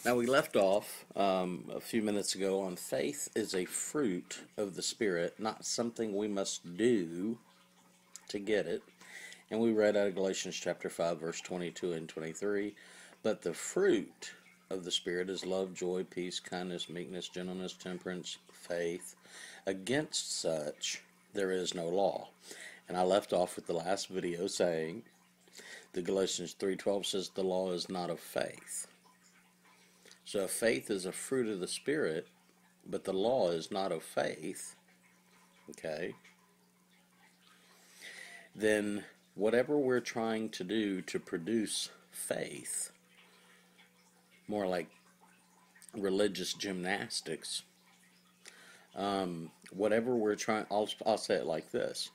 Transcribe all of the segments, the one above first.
Now, we left off a few minutes ago on faith is a fruit of the Spirit, not something we must do to get it. And we read out of Galatians chapter 5, verse 22 and 23. But the fruit of the Spirit is love, joy, peace, kindness, meekness, gentleness, temperance, faith. Against such there is no law. And I left off with the last video saying that Galatians 3:12 says the law is not of faith. So if faith is a fruit of the Spirit, but the law is not of faith, okay, then whatever we're trying to do to produce faith, more like religious gymnastics, whatever we're trying, I'll say it like this.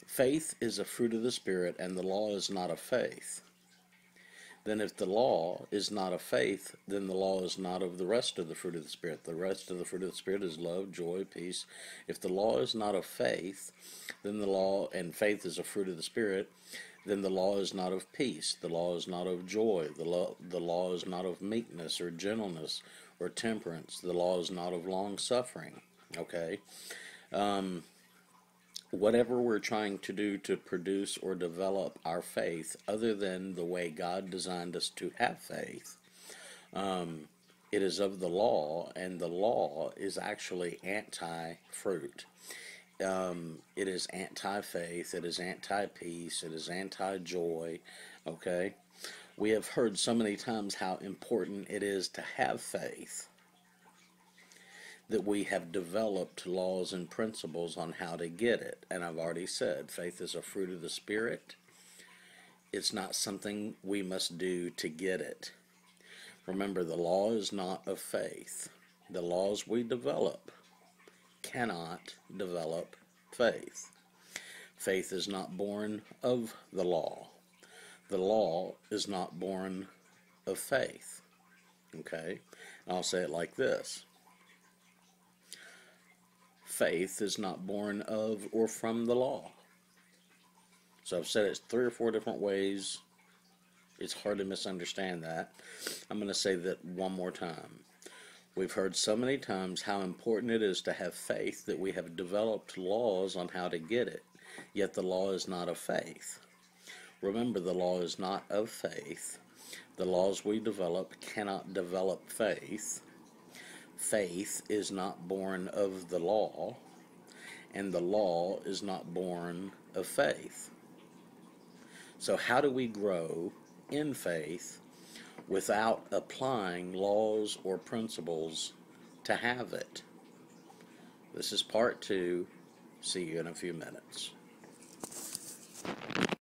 Faith is a fruit of the Spirit, and the law is not of faith. Then if the law is not of faith, then the law is not of the rest of the fruit of the Spirit. The rest of the fruit of the Spirit is love, joy, peace. If the law is not of faith, then the law, and faith is a fruit of the Spirit, then the law is not of peace. The law is not of joy. The law is not of meekness or gentleness or temperance. The law is not of long suffering. Okay? Whatever we're trying to do to produce or develop our faith, other than the way God designed us to have faith, it is of the law, and the law is actually anti-fruit. It is anti-faith, it is anti-peace, it is anti-joy, okay? We have heard so many times how important it is to have faith that we have developed laws and principles on how to get it. And I've already said, faith is a fruit of the Spirit. It's not something we must do to get it. Remember, the law is not of faith. The laws we develop cannot develop faith. Faith is not born of the law. The law is not born of faith. Okay? I'll say it like this. Faith is not born of or from the law. So I've said it 3 or 4 different ways. It's hard to misunderstand that. I'm going to say that one more time. We've heard so many times how important it is to have faith that we have developed laws on how to get it. Yet the law is not of faith. Remember, the law is not of faith. The laws we develop cannot develop faith. Faith is not born of the law, and the law is not born of faith. So how do we grow in faith without applying laws or principles to have it? This is part 2. See you in a few minutes.